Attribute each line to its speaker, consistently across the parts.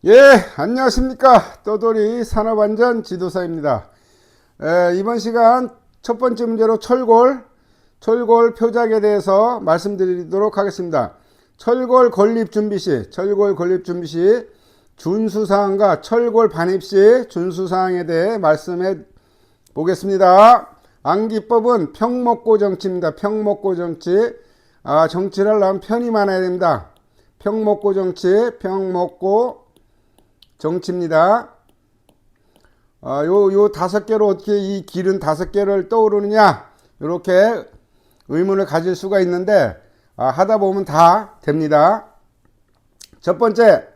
Speaker 1: 예, 안녕하십니까. 떠돌이 산업안전 지도사입니다. 이번 시간 첫 번째 문제로 철골 표작에 대해서 말씀드리도록 하겠습니다. 철골 건립 준비 시 준수사항과 철골 반입 시 준수사항에 대해 말씀해 보겠습니다. 암기법은 평목고 정치입니다. 평목고 정치. 정치를 하려면 편이 많아야 됩니다. 평목고 정치입니다. 요 다섯 개로 어떻게 이 길은 다섯 개를 떠오르느냐, 이렇게 의문을 가질 수가 있는데, 하다 보면 다 됩니다. 첫 번째,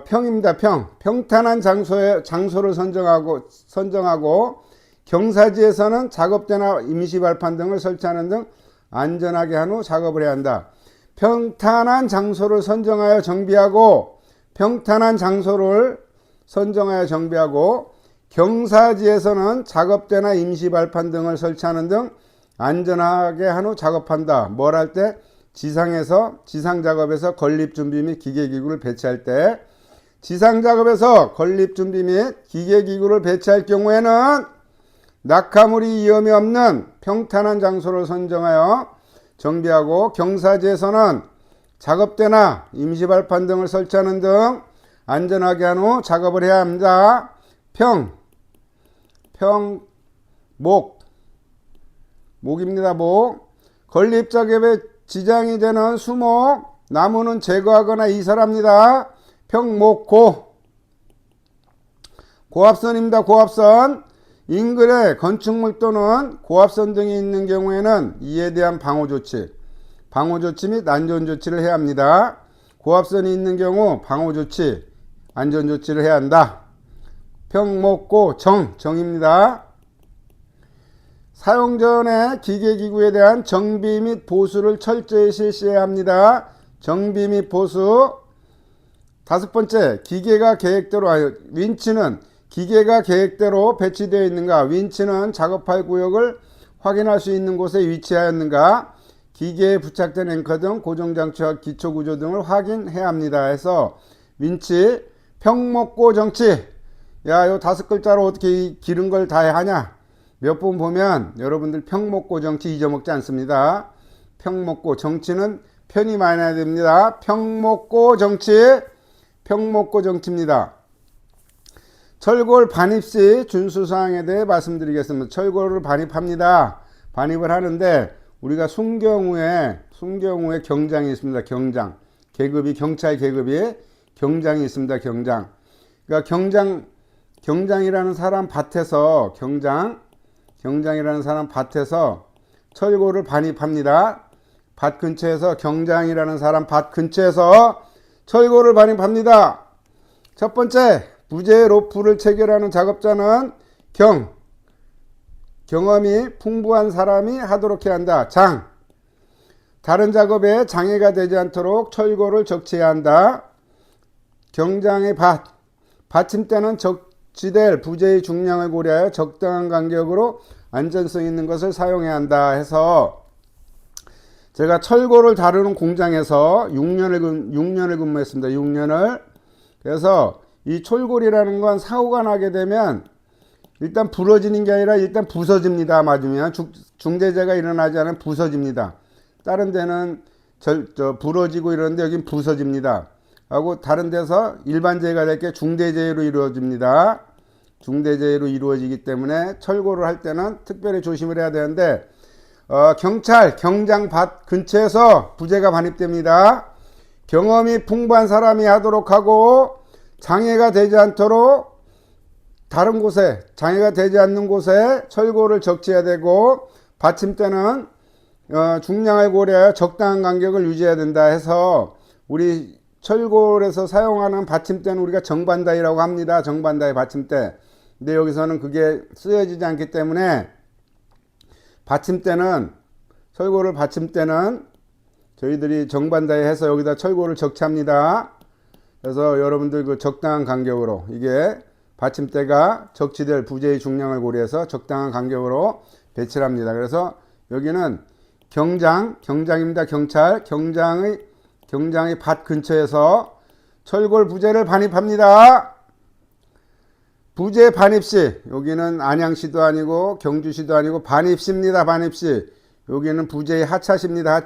Speaker 1: 평입니다. 평탄한 장소를 선정하고 경사지에서는 작업대나 임시발판 등을 설치하는 등 안전하게 한 후 작업을 해야 한다. 평탄한 장소를 선정하여 정비하고 경사지에서는 작업대나 임시발판 등을 설치하는 등 안전하게 한 후 작업한다. 뭘 할 때? 지상작업에서 건립준비 및 기계기구를 배치할 때, 지상작업에서 건립준비 및 기계기구를 배치할 경우에는 낙하물이 위험이 없는 평탄한 장소를 선정하여 정비하고, 경사지에서는 작업대나 임시발판 등을 설치하는 등 안전하게 한 후 작업을 해야 합니다. 목입니다. 건립작업에 지장이 되는 수목, 나무는 제거하거나 이설합니다. 고압선입니다. 고압선. 인근에 건축물 또는 고압선 등이 있는 경우에는 이에 대한 방호조치 및 안전조치를 해야 합니다. 고압선이 있는 경우 방호조치, 안전조치를 해야 한다. 정입니다. 사용 전에 기계기구에 대한 정비 및 보수를 철저히 실시해야 합니다. 정비 및 보수. 다섯 번째, 윈치는 기계가 계획대로 배치되어 있는가? 윈치는 작업할 구역을 확인할 수 있는 곳에 위치하였는가? 기계에 부착된 앵커 등 고정장치와 기초구조 등을 확인해야 합니다. 해서 윈치, 평목고 정치. 요 다섯 글자로 어떻게 이 기른 걸 다 하냐? 몇 번 보면 여러분들 평목고 정치 잊어먹지 않습니다. 평목고 정치는 편이 많이 나야 됩니다. 평목고 정치입니다. 철골 반입 시 준수사항에 대해 말씀드리겠습니다. 철골을 반입합니다. 반입을 하는데 우리가 순경우에 경장이 있습니다. 경찰 계급이 경장이 있습니다. 그러니까 경장이라는 사람 밭에서 철골을 반입합니다. 밭 근처에서 경장이라는 사람 밭 근처에서 철골을 반입합니다. 첫 번째, 부재 로프를 체결하는 작업자는 경험이 풍부한 사람이 하도록 해야 한다. 다른 작업에 장애가 되지 않도록 철골을 적치해야 한다. 경장의 받침대는 적치될 부재의 중량을 고려하여 적당한 간격으로 안전성 있는 것을 사용해야 한다. 해서 제가 철골을 다루는 공장에서 6년을 근무했습니다. 6년을. 그래서 이 철골이라는 건 사고가 나게 되면 일단 부러지는 게 아니라 일단 부서집니다. 맞으면 중대재가 일어나지 않으면 부서집니다. 다른 데는 부러지고 이러는데 여긴 부서집니다. 하고 다른 데서 일반 재해가 될 게 중대재해로 이루어집니다. 중대재해로 이루어지기 때문에 철골을 할 때는 특별히 조심을 해야 되는데, 경장 밭 근처에서 부재가 반입됩니다. 경험이 풍부한 사람이 하도록 하고, 장애가 되지 않도록 다른 곳에, 장애가 되지 않는 곳에 철골을 적치해야 되고, 받침대는 중량을 고려하여 적당한 간격을 유지해야 된다. 해서 우리 철골에서 사용하는 받침대는 우리가 정반다이라고 합니다. 정반다이 받침대. 근데 여기서는 그게 쓰여지지 않기 때문에 철골을 받침대는 저희들이 정반다이 해서 여기다 철골을 적치합니다. 그래서 여러분들 그 적당한 간격으로, 이게 받침대가 적치될 부재의 중량을 고려해서 적당한 간격으로 배치를 합니다. 그래서 여기는 경장입니다. 경장의 밭 근처에서 철골 부재를 반입합니다. 부재 반입시, 여기는 안양시도 아니고 경주시도 아니고 반입시입니다. 반입시. 여기는 부재의 하차시입니다.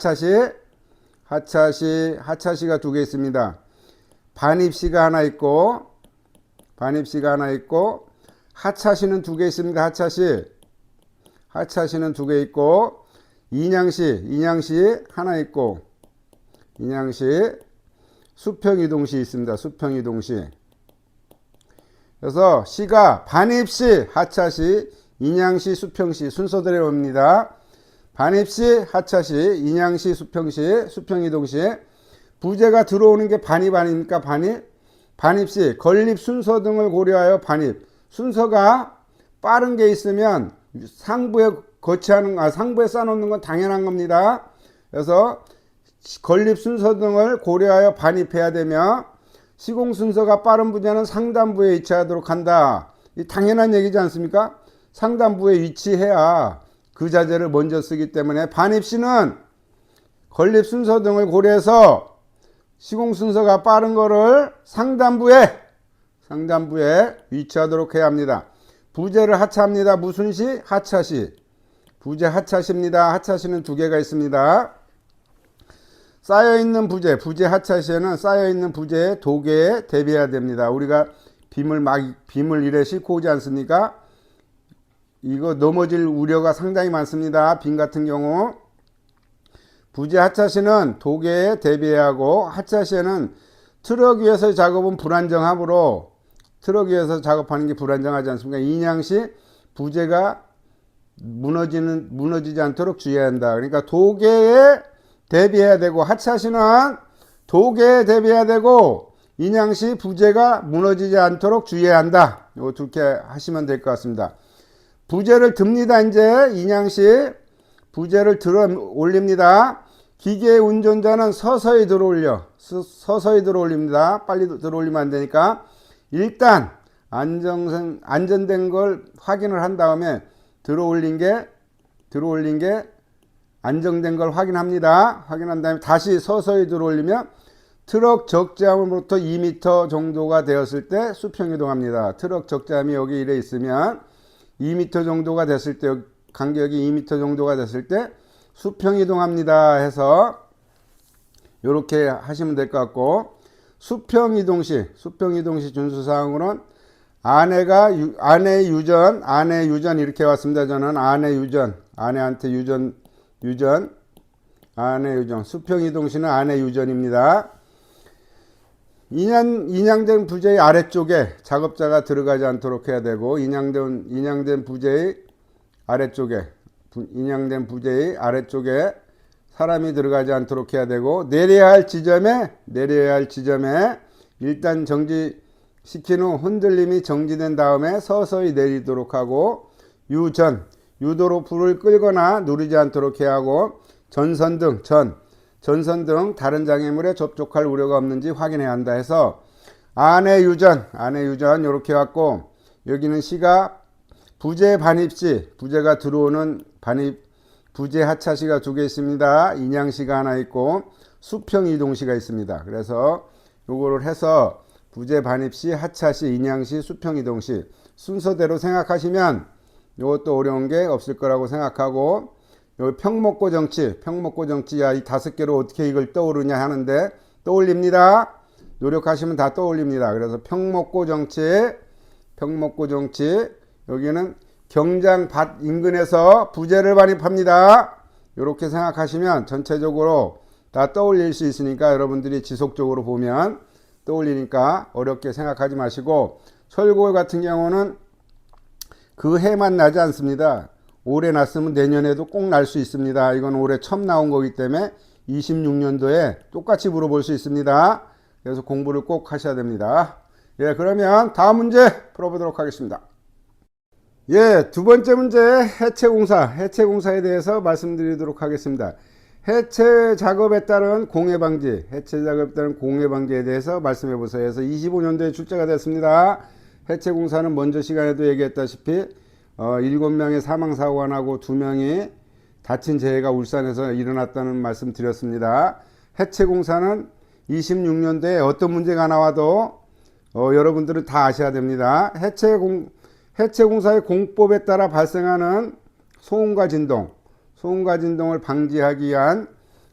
Speaker 1: 하차시가 두 개 있습니다. 반입시가 하나 있고 하차시는 두 개 있습니다. 하차시는 두 개 있고 인양시 하나 있고 인양시 수평이동시 있습니다. 수평이동시. 그래서 시가 반입시, 하차시, 인양시, 수평시 순서대로 옵니다. 반입시, 하차시, 인양시, 수평시, 수평이동시. 부재가 들어오는 게 반입 아닙니까? 반입시, 건립 순서 등을 고려하여 반입. 순서가 빠른 게 있으면 상부에 상부에 쌓아놓는 건 당연한 겁니다. 그래서 건립 순서 등을 고려하여 반입해야 되며, 시공 순서가 빠른 부재는 상단부에 위치하도록 한다. 이 당연한 얘기지 않습니까? 상단부에 위치해야 그 자재를 먼저 쓰기 때문에 반입시는 건립 순서 등을 고려해서 시공 순서가 빠른 거를 상단부에 위치하도록 해야 합니다. 부재를 하차합니다. 무슨 시? 하차시. 부재 하차시입니다. 하차시는 두 개가 있습니다. 쌓여있는 부재 하차시에는 쌓여있는 부재의 도계에 대비해야 됩니다. 우리가 빔을 이래 싣고 오지 않습니까? 이거 넘어질 우려가 상당히 많습니다. 빔 같은 경우. 부재 하차시는 도계에 대비해야 하고, 하차시에는 트럭 위에서 작업은 불안정하므로, 트럭 위에서 작업하는 게 불안정하지 않습니까? 인양시 부재가 무너지지 않도록 주의해야 한다. 그러니까 도계에 대비해야 되고, 하차시는 도계에 대비해야 되고, 인양시 부재가 무너지지 않도록 주의해야 한다. 요 두 개 하시면 될 것 같습니다. 부재를 듭니다. 이제 인양시 부재를 들어 올립니다. 기계 운전자는 서서히 들어 올립니다. 빨리 들어 올리면 안 되니까 일단 안전된 걸 확인을 한 다음에 들어 올린 게 안정된 걸 확인합니다. 확인한 다음에 다시 서서히 들어 올리면 트럭 적재함으로부터 2m 정도가 되었을 때 수평 이동합니다. 트럭 적재함이 여기 이래 있으면 2m 정도가 됐을 때, 간격이 2m 정도가 됐을 때 수평 이동합니다 해서 이렇게 하시면 될 것 같고, 수평 이동시 준수사항으로는 아내 유전 이렇게 왔습니다. 저는 아내한테 유전 수평 이동시는 아내 유전입니다. 인양된 부재의 아래쪽에 작업자가 들어가지 않도록 해야 되고, 인양된 부재의 아래쪽에 사람이 들어가지 않도록 해야 되고, 내려야 할 지점에 일단 정지시킨 후 흔들림이 정지된 다음에 서서히 내리도록 하고, 유도로 불을 끌거나 누르지 않도록 해야 하고, 전선 등 다른 장애물에 접촉할 우려가 없는지 확인해야 한다 해서 안에 유전 이렇게 해갖고, 여기는 시가 부재 반입시, 부재가 들어오는 부재 하차시가 두 개 있습니다. 인양시가 하나 있고 수평 이동시가 있습니다. 그래서 요거를 해서 부재 반입시, 하차시, 인양시, 수평 이동시 순서대로 생각하시면 이것도 어려운 게 없을 거라고 생각하고, 여기 평목고 정치, 야, 이 5개로 어떻게 이걸 떠오르냐 하는데, 떠올립니다. 노력하시면 다 떠올립니다. 그래서 평목고 정치, 여기는 경장밭 인근에서 부재를 반입합니다. 이렇게 생각하시면 전체적으로 다 떠올릴 수 있으니까, 여러분들이 지속적으로 보면 떠올리니까 어렵게 생각하지 마시고, 철골 같은 경우는 그 해만 나지 않습니다. 올해 났으면 내년에도 꼭 날 수 있습니다. 이건 올해 처음 나온 거기 때문에 26년도에 똑같이 물어볼 수 있습니다. 그래서 공부를 꼭 하셔야 됩니다. 예, 그러면 다음 문제 풀어보도록 하겠습니다. 예, 두 번째 문제 해체공사에 대해서 말씀드리도록 하겠습니다. 해체 작업에 따른 공해 방지에 대해서 말씀해 보세요. 그래서 25년도에 출제가 됐습니다. 해체공사는 먼저 시간에도 얘기했다시피 7명의 사망사고가 나고 2명이 다친 재해가 울산에서 일어났다는 말씀 드렸습니다. 해체공사는 26년도에 어떤 문제가 나와도 여러분들은 다 아셔야 됩니다. 해체공사의 공법에 따라 발생하는 소음과 진동을 방지하기 위한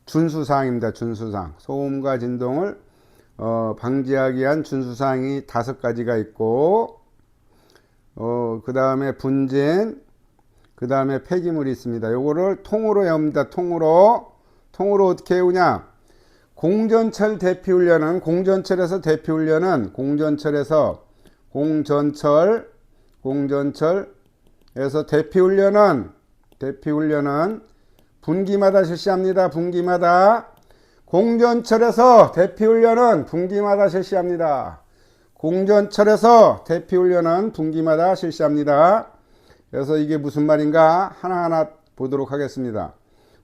Speaker 1: 준수사항입니다. 준수사항. 소음과 진동을 방지하기 위한 준수사항이 5가지가 있고, 그 다음에 분진, 그 다음에 폐기물이 있습니다. 요거를 통으로 외웁니다. 통으로 어떻게 외우냐? 공전철에서 대피훈련은 대피훈련은 분기마다 실시합니다. 공전철에서 대피훈련은 분기마다 실시합니다. 그래서 이게 무슨 말인가 하나하나 보도록 하겠습니다.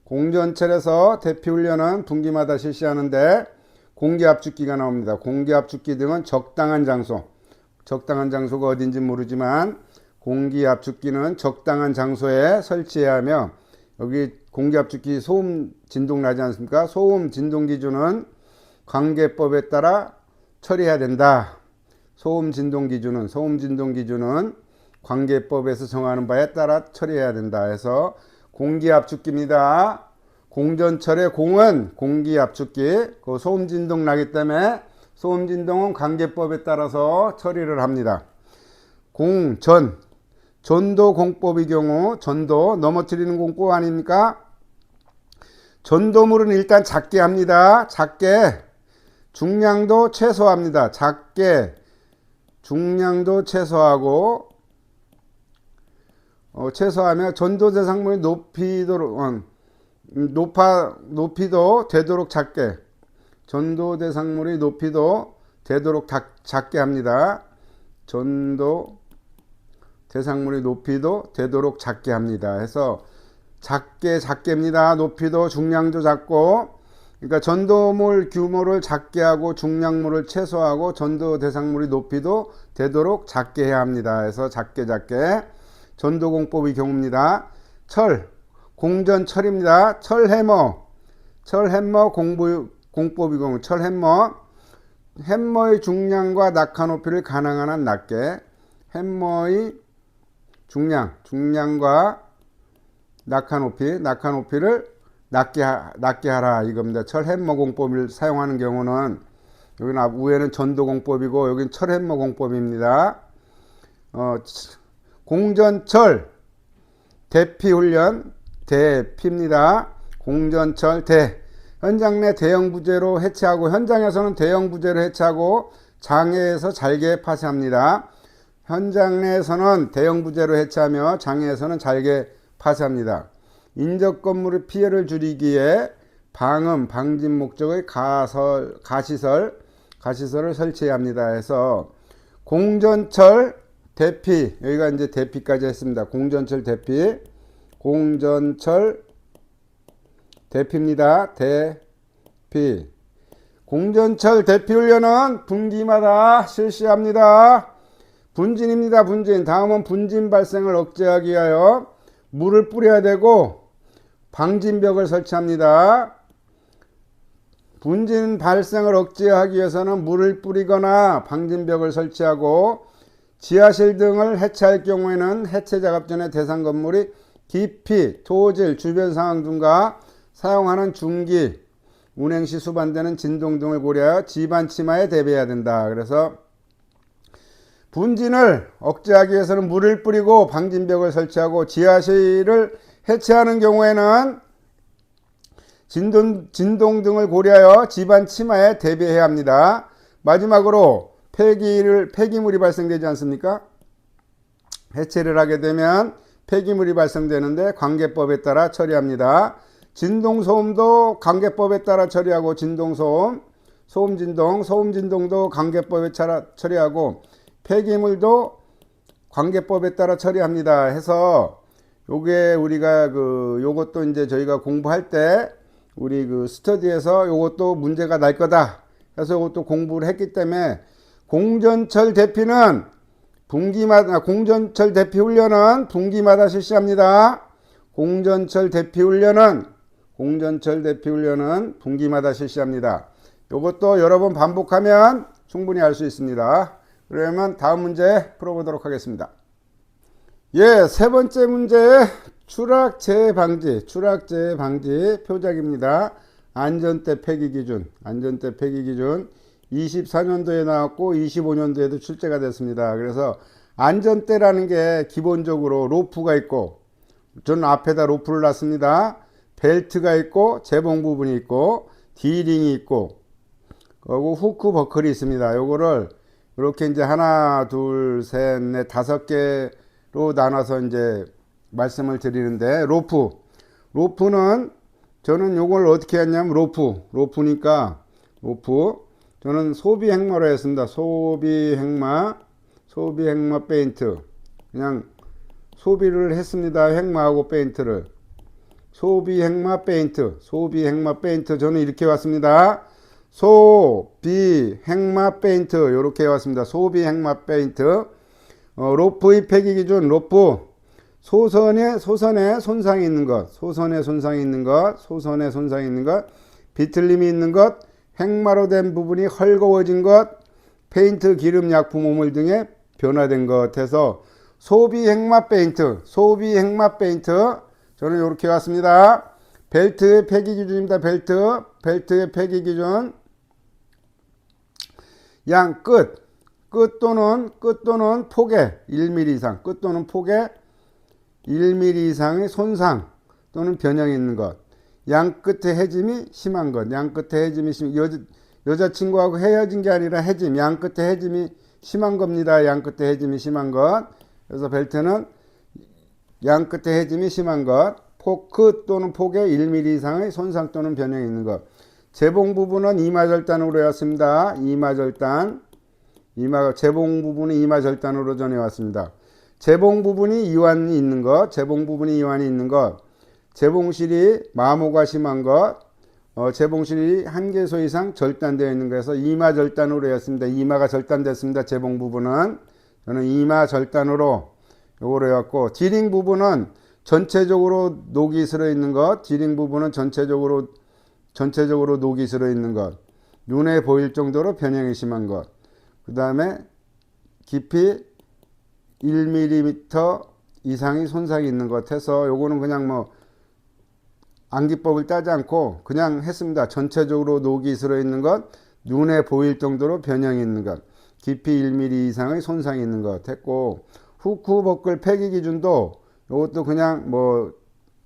Speaker 1: 공전철에서 대피훈련은 분기마다 실시하는데 공기압축기가 나옵니다. 공기압축기 등은 적당한 장소가 어딘지 모르지만 공기압축기는 적당한 장소에 설치해야 하며, 여기 공기압축기 소음 진동 나지 않습니까? 소음 진동 기준은 관계법에 따라 처리해야 된다. 소음 진동 기준은 관계법에서 정하는 바에 따라 처리해야 된다. 해서 공기압축기입니다. 공전철의 공은 공기압축기, 그 소음 진동 나기 때문에 소음 진동은 관계법에 따라서 처리를 합니다. 전도 공법의 경우, 전도 넘어뜨리는 공법 아닙니까? 전도물은 일단 작게 합니다. 중량도 최소화합니다. 중량도 최소화하고, 최소화하면 전도 대상물의 높이도 되도록 작게, 전도 대상물의 높이도 되도록 작게 합니다. 전도 대상물의 높이도 되도록 작게 합니다. 해서 작게입니다. 높이도 중량도 작고, 그러니까 전도물 규모를 작게 하고 중량물을 최소화하고 전도 대상물의 높이도 되도록 작게 해야 합니다. 해서 작게 전도공법의 경우입니다. 공전철입니다. 철해머 공법의 경우, 햄머의 중량과 낙하 높이를 가능한 한 낮게, 햄머의 중량과 낙하 높이를 낮게 하라 이겁니다. 철햄머 공법을 사용하는 경우는, 여기는 위에는 전도공법이고 여기는 철햄머 공법입니다. 공전철 대피훈련, 대피입니다. 공전철 현장 내 대형 부재로 해체하고, 현장에서는 대형 부재로 해체하고 장애에서 잘게 파쇄합니다. 현장 내에서는 대형 부재로 해체하며 장애에서는 잘게 파쇄합니다. 인적 건물의 피해를 줄이기에 방진 목적의 가시설을 설치해야 합니다. 해서 공전철 대피, 여기가 이제 대피까지 했습니다. 공전철 대피입니다. 대피. 공전철 대피훈련은 분기마다 실시합니다. 분진입니다. 다음은 분진 발생을 억제하기 위하여 물을 뿌려야 되고 방진벽을 설치합니다. 분진 발생을 억제하기 위해서는 물을 뿌리거나 방진벽을 설치하고, 지하실 등을 해체할 경우에는 해체 작업 전에 대상 건물이 깊이, 토질, 주변 상황 등과 사용하는 중기, 운행 시 수반되는 진동 등을 고려하여 지반 침하에 대비해야 된다. 그래서 분진을 억제하기 위해서는 물을 뿌리고 방진벽을 설치하고, 지하실을 해체하는 경우에는 진동 등을 고려하여 지반 침하에 대비해야 합니다. 마지막으로 폐기물이 발생되지 않습니까? 해체를 하게 되면 폐기물이 발생되는데 관계법에 따라 처리합니다. 진동소음도 관계법에 따라 처리하고, 소음진동도 관계법에 따라 처리하고, 폐기물도 관계법에 따라 처리합니다. 해서 요게 우리가 요것도 이제 저희가 공부할 때 우리 스터디에서 요것도 문제가 날 거다 해서 요것도 공부를 했기 때문에, 공전철 대피훈련은 분기마다 실시합니다. 공전철 대피훈련은 분기마다 실시합니다. 요것도 여러 번 반복하면 충분히 알 수 있습니다. 그러면 다음 문제 풀어보도록 하겠습니다. 예, 세 번째 문제 추락재해 방지 표작입니다. 안전대 폐기 기준 24년도에 나왔고 25년도에도 출제가 됐습니다. 그래서 안전대라는 게 기본적으로 로프가 있고, 저는 앞에다 로프를 놨습니다. 벨트가 있고 재봉 부분이 있고 D링이 있고 그리고 후크 버클이 있습니다. 요거를 이렇게 이제 하나 둘 셋 넷 다섯 개로 나눠서 이제 말씀을 드리는데, 로프는 저는 요걸 어떻게 했냐면 로프니까 저는 소비 행마로 했습니다. 소비 행마 페인트, 그냥 소비를 했습니다. 행마하고 페인트를. 소비 행마 페인트 저는 이렇게 왔습니다. 소비 행마 페인트 이렇게 왔습니다. 소비 행마 페인트. 로프의 폐기 기준, 로프 소선에 손상이 있는 것, 비틀림이 있는 것, 행마로 된 부분이 헐거워진 것, 페인트, 기름, 약품, 오물 등의 변화된 것 해서 소비 행마 페인트 저는 이렇게 왔습니다. 벨트의 폐기 기준입니다. 벨트의 폐기 기준, 양 끝 또는 폭의 1mm 이상, 끝 또는 폭의 1mm 이상의 손상 또는 변형이 있는 것, 양 끝에 해짐이 심한 것, 여자친구하고 헤어진 게 아니라 해짐, 양 끝에 해짐이 심한 겁니다. 양 끝에 해짐이 심한 것. 그래서 벨트는 양 끝에 해짐이 심한 것, 끝 또는 폭의 1mm 이상의 손상 또는 변형이 있는 것. 재봉 부분은 이마절단으로 해왔습니다. 재봉 부분은 이마절단으로 전해왔습니다. 재봉 부분이 이완이 있는 것, 재봉실이 마모가 심한 것, 재봉실이 한 개소 이상 절단되어 있는 것에서 이마절단으로 했습니다. 이마가 절단됐습니다. 재봉 부분은 저는 이마절단으로 요거로 해왔고, D링 부분은 전체적으로 녹이 슬어 있는 것, 전체적으로 녹이 슬어 있는 것, 눈에 보일 정도로 변형이 심한 것, 그 다음에 깊이 1mm 이상의 손상이 있는 것 해서 요거는 그냥 뭐 암기법을 따지 않고 그냥 했습니다. 전체적으로 녹이 슬어 있는 것, 눈에 보일 정도로 변형이 있는 것, 깊이 1mm 이상의 손상이 있는 것 했고, 후크 버클 폐기 기준도 요것도 그냥 뭐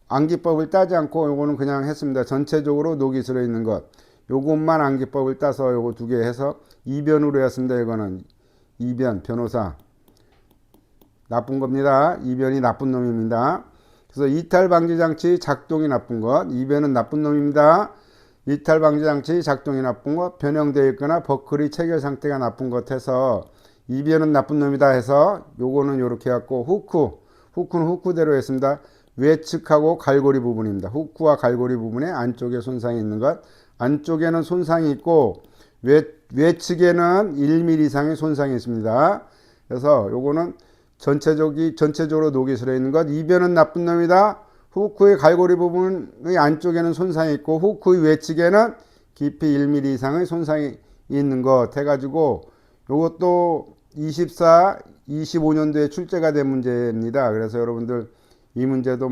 Speaker 1: 암기법을 따지 않고 요거는 그냥 했습니다. 전체적으로 녹이 슬어 있는 것, 요것만 암기법을 따서 요거 두 개 해서 2변으로 했습니다. 이거는 2변, 변호사 나쁜 겁니다. 2변이 나쁜 놈입니다. 그래서 이탈 방지 장치 작동이 나쁜 것, 2변은 나쁜 놈입니다. 이탈 방지 장치 작동이 나쁜 것, 변형되어 있거나 버클이 체결 상태가 나쁜 것 해서 2변은 나쁜 놈이다 해서 요거는 요렇게 해갖고, 후크는 후크대로 했습니다. 외측하고 갈고리 부분입니다. 후크와 갈고리 부분에 안쪽에 손상이 있는 것, 안쪽에는 손상이 있고 외측에는 1mm 이상의 손상이 있습니다. 그래서 요거는 전체적으로 녹이 슬어 있는 것, 2변은 나쁜 놈이다. 후크의 갈고리 부분의 안쪽에는 손상이 있고 후크의 외측에는 깊이 1mm 이상의 손상이 있는 것 해가지고, 요것도 25년도에 출제가 된 문제입니다. 그래서 여러분들 이 문제도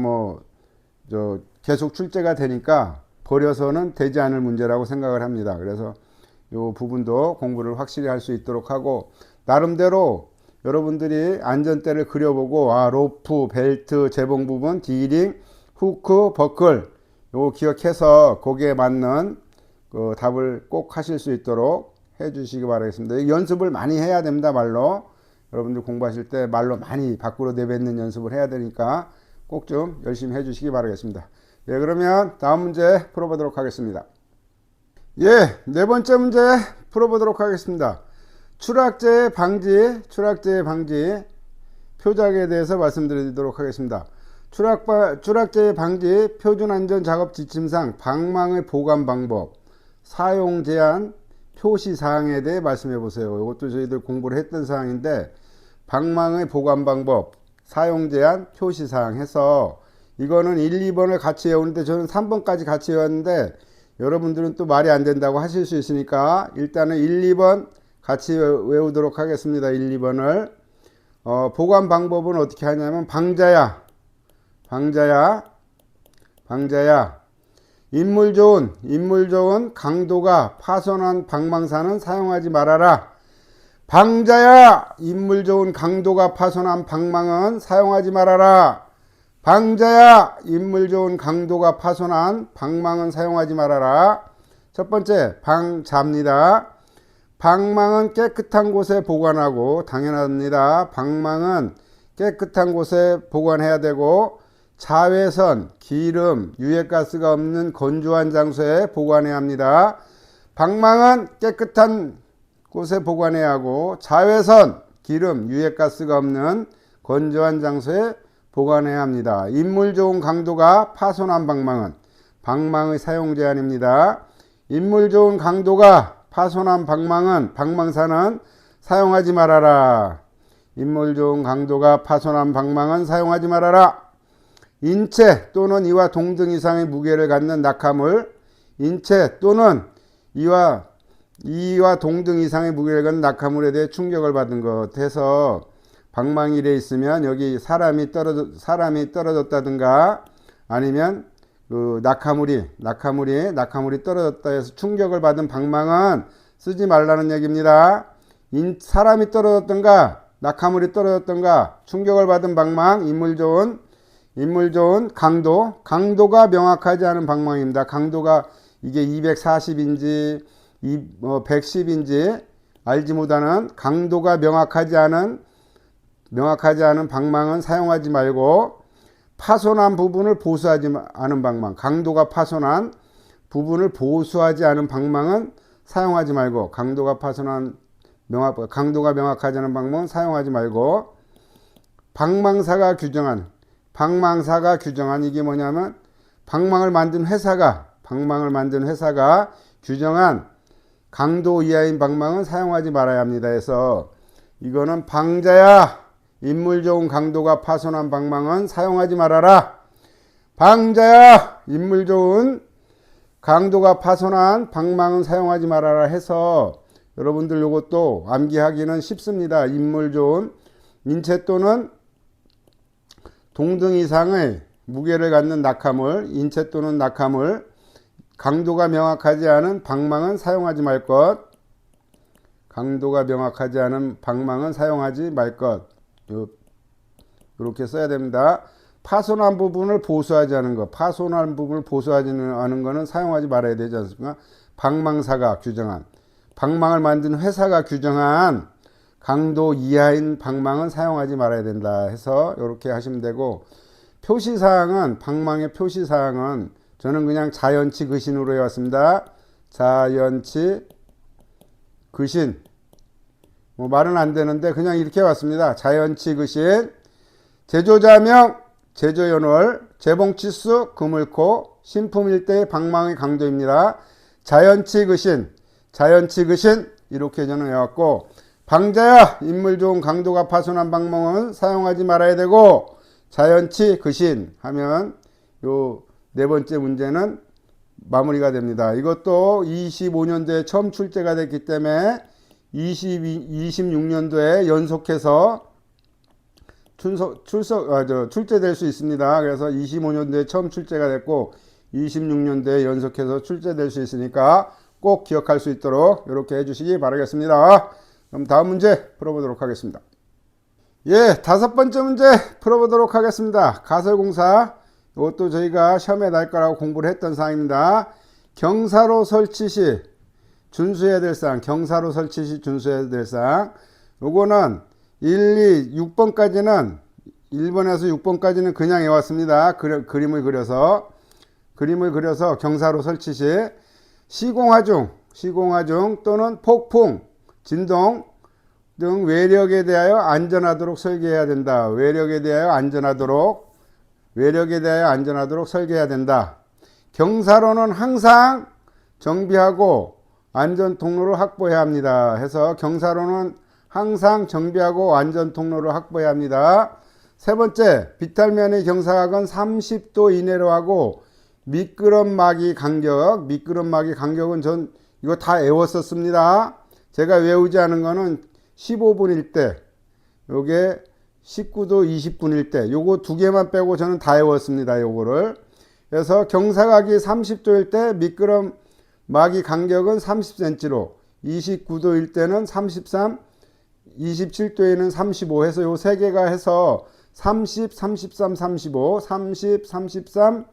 Speaker 1: 계속 출제가 되니까 버려서는 되지 않을 문제라고 생각을 합니다. 그래서 요 부분도 공부를 확실히 할 수 있도록 하고, 나름대로 여러분들이 안전대를 그려보고 로프, 벨트, 재봉 부분, D링, 후크, 버클 요거 기억해서 거기에 맞는 그 답을 꼭 하실 수 있도록 해주시기 바라겠습니다. 연습을 많이 해야 됩니다. 말로 여러분들 공부하실 때 말로 많이 밖으로 내뱉는 연습을 해야 되니까 꼭 좀 열심히 해주시기 바라겠습니다. 예, 그러면 다음 문제 풀어보도록 하겠습니다. 예, 네 번째 문제 풀어보도록 하겠습니다. 추락재해 방지 표작에 대해서 말씀드리도록 하겠습니다. 추락재해 방지 표준안전작업 지침상 방망의 보관 방법, 사용 제한, 표시 사항에 대해 말씀해 보세요. 이것도 저희들 공부를 했던 사항인데, 방망의 보관 방법, 사용 제한, 표시 사항 해서 이거는 1, 2번을 같이 외우는데 저는 3번까지 같이 외웠는데 여러분들은 또 말이 안 된다고 하실 수 있으니까 일단은 1, 2번 같이 외우도록 하겠습니다. 1, 2번을. 보관 방법은 어떻게 하냐면 방자야. 인물 좋은 강도가 파손한 방망사는 사용하지 말아라. 방자야, 인물 좋은 강도가 파손한 방망은 사용하지 말아라. 방자야, 인물 좋은 강도가 파손한 방망은 사용하지 말아라. 첫 번째, 방자입니다. 방망은 깨끗한 곳에 보관하고, 당연합니다. 방망은 깨끗한 곳에 보관해야 되고, 자외선, 기름, 유해가스가 없는 건조한 장소에 보관해야 합니다. 방망은 깨끗한 곳에 보관해야 하고, 자외선, 기름, 유해가스가 없는 건조한 장소에 보관해야 합니다. 인물 좋은 강도가 파손한 방망의 사용 제한입니다. 인물 좋은 강도가 파손한 방망사는 사용하지 말아라. 인물 좋은 강도가 파손한 방망은 사용하지 말아라. 인체 또는 이와 동등 이상의 무게를 갖는 낙하물, 인체 또는 이와 동등 이상의 무게를 갖는 낙하물에 대해 충격을 받은 것 해서 방망이 돼 있으면 여기 사람이 떨어졌다든가 아니면 그 낙하물이 떨어졌다 해서 충격을 받은 방망은 쓰지 말라는 얘기입니다. 사람이 떨어졌던가 낙하물이 떨어졌던가 충격을 받은 방망, 인물 좋은 강도가 명확하지 않은 방망입니다. 강도가 이게 240인지 110인지 알지 못하는 강도가 명확하지 않은 방망은 사용하지 말고, 파손한 부분을 보수하지 않은 방망, 강도가 파손한 부분을 보수하지 않은 방망은 사용하지 말고, 강도가 명확하지 않은 방망은 사용하지 말고, 방망사가 규정한 이게 뭐냐면 방망을 만든 회사가 규정한 강도 이하인 방망은 사용하지 말아야 합니다. 해서 이거는 방자야, 인물 좋은 강도가 파손한 방망은 사용하지 말아라. 방자야, 인물 좋은 강도가 파손한 방망은 사용하지 말아라 해서 여러분들 요것도 암기하기는 쉽습니다. 인물 좋은 인체 또는 동등 이상의 무게를 갖는 낙하물, 인체 또는 낙하물, 강도가 명확하지 않은 방망은 사용하지 말 것. 강도가 명확하지 않은 방망은 사용하지 말 것. 이렇게 써야 됩니다. 파손한 부분을 보수하지 않은 것. 파손한 부분을 보수하지 않은 것은 사용하지 말아야 되지 않습니까? 방망사가 규정한, 방망을 만든 회사가 규정한 강도 이하인 방망은 사용하지 말아야 된다 해서 이렇게 하시면 되고, 표시사항은, 방망의 표시사항은 저는 그냥 자연치 근신으로 해왔습니다. 자연치 근신. 뭐 말은 안 되는데 그냥 이렇게 해왔습니다. 자연치 근신. 제조자명, 제조연월, 재봉치수, 그물코, 신품일대의 방망의 강도입니다. 자연치 근신 이렇게 저는 해왔고, 방자야, 인물 좋은 강도가 파손한 방망은 사용하지 말아야 되고, 자연치 근신 하면 요 네 번째 문제는 마무리가 됩니다. 이것도 25년도에 처음 출제가 됐기 때문에 26년도에 연속해서 출제될 수 있습니다. 그래서 25년도에 처음 출제가 됐고 26년도에 연속해서 출제될 수 있으니까 꼭 기억할 수 있도록 이렇게 해주시기 바라겠습니다. 그럼 다음 문제 풀어보도록 하겠습니다. 예, 다섯 번째 문제 풀어보도록 하겠습니다. 가설공사. 이것도 저희가 시험에 날 거라고 공부를 했던 사항입니다. 경사로 설치 시 준수해야 될 사항. 경사로 설치 시 준수해야 될 사항. 요거는 1, 2, 6번까지는 1번에서 6번까지는 그냥 해왔습니다. 그림을 그려서 경사로 설치 시 시공하중 또는 폭풍, 진동 등 외력에 대하여 안전하도록 설계해야 된다. 외력에 대하여 안전하도록 설계해야 된다. 경사로는 항상 정비하고 안전 통로를 확보해야 합니다. 해서 경사로는 항상 정비하고 안전 통로를 확보해야 합니다. 세 번째, 비탈면의 경사각은 30도 이내로 하고 미끄럼막이 간격, 미끄럼막이 간격은 전 이거 다 외웠었습니다. 제가 외우지 않은 거는 15분일 때, 요게 19도 20분일 때, 요거 두 개만 빼고 저는 다 외웠습니다. 요거를. 그래서 경사각이 30도일 때 미끄럼막이 간격은 30cm로, 29도일 때는 33, 27도에는 35 해서 요 세 개가 해서 30, 33, 35, 30, 33,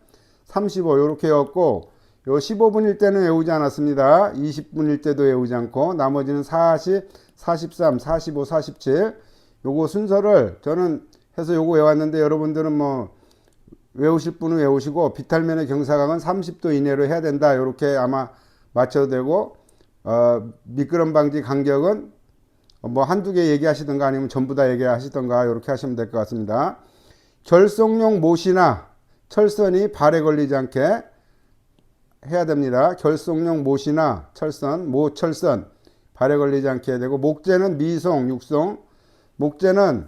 Speaker 1: 35 요렇게 외웠고, 요 15분일 때는 외우지 않았습니다. 20분일 때도 외우지 않고 나머지는 40, 43, 45, 47 요거 순서를 저는 해서 요거 외웠는데 여러분들은 뭐 외우실 분은 외우시고 비탈면의 경사각은 30도 이내로 해야 된다. 요렇게 아마 맞춰도 되고 미끄럼 방지 간격은 뭐 한두 개 얘기하시던가 아니면 전부 다 얘기하시던가 요렇게 하시면 될 것 같습니다. 결속용 못이나 철선이 발에 걸리지 않게 해야 됩니다. 결속용 못이나 철선, 모철선 발에 걸리지 않게 해야 되고, 목재는 미송, 육송, 목재는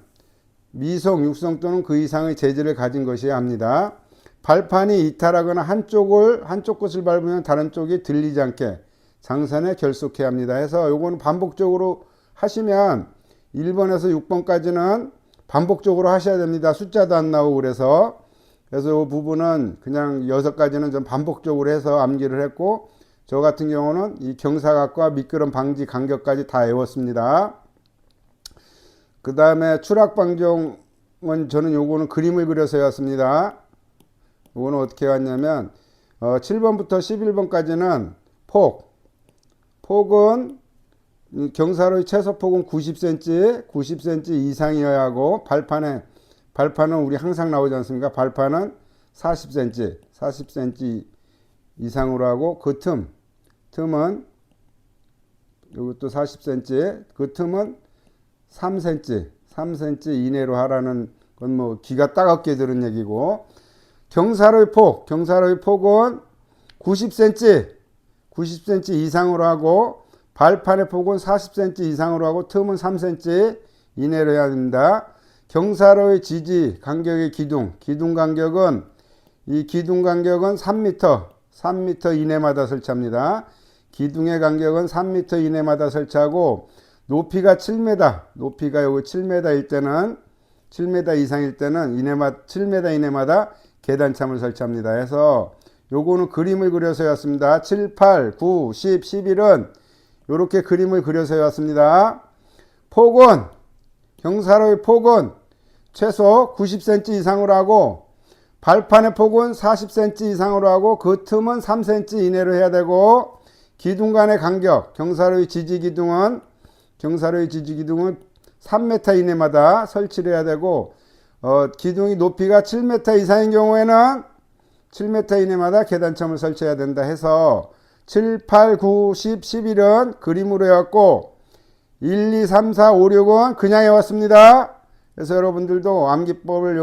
Speaker 1: 미송, 육송 또는 그 이상의 재질을 가진 것이어야 합니다. 발판이 이탈하거나 한쪽 것을 밟으면 다른 쪽이 들리지 않게 장선에 결속해야 합니다. 해서 요거는 반복적으로 하시면 1번에서 6번까지는 반복적으로 하셔야 됩니다. 숫자도 안 나오고 그래서 이 부분은 그냥 6가지는 좀 반복적으로 해서 암기를 했고, 저 같은 경우는 이 경사각과 미끄럼 방지 간격까지 다 외웠습니다. 그 다음에 추락 방정은 저는 요거는 그림을 그려서 외웠습니다. 요거는 어떻게 왔냐면 7번부터 11번까지는 폭은 경사로의 최소폭은 90cm 이상이어야 하고, 발판은 우리 항상 나오지 않습니까? 발판은 40cm 이상으로 하고, 그 틈은 이것도 40cm, 그 틈은 3cm 이내로 하라는 건 뭐 기가 따갑게 들은 얘기고, 경사로의 폭은 90cm 이상으로 하고, 발판의 폭은 40cm 이상으로 하고, 틈은 3cm 이내로 해야 됩니다. 경사로의 지지 간격의 기둥 간격은 3m 이내마다 설치합니다. 기둥의 간격은 3m 이내마다 설치하고, 높이가 7m, 높이가 요거 7m일 때는 7m 이상일 때는 7m 이내마다 계단참을 설치합니다. 해서 요거는 그림을 그려서 해왔습니다. 7, 8, 9, 10, 11은 요렇게 그림을 그려서 해왔습니다. 경사로의 폭은 최소 90cm 이상으로 하고, 발판의 폭은 40cm 이상으로 하고, 그 틈은 3cm 이내로 해야 되고, 기둥 간의 간격, 경사로의 지지 기둥은 3m 이내마다 설치를 해야 되고, 기둥이 높이가 7m 이상인 경우에는 7m 이내마다 계단참을 설치해야 된다 해서 7, 8, 9, 10, 11은 그림으로 해왔고, 1, 2, 3, 4, 5, 6은 그냥 해왔습니다. 그래서 여러분들도 암기법을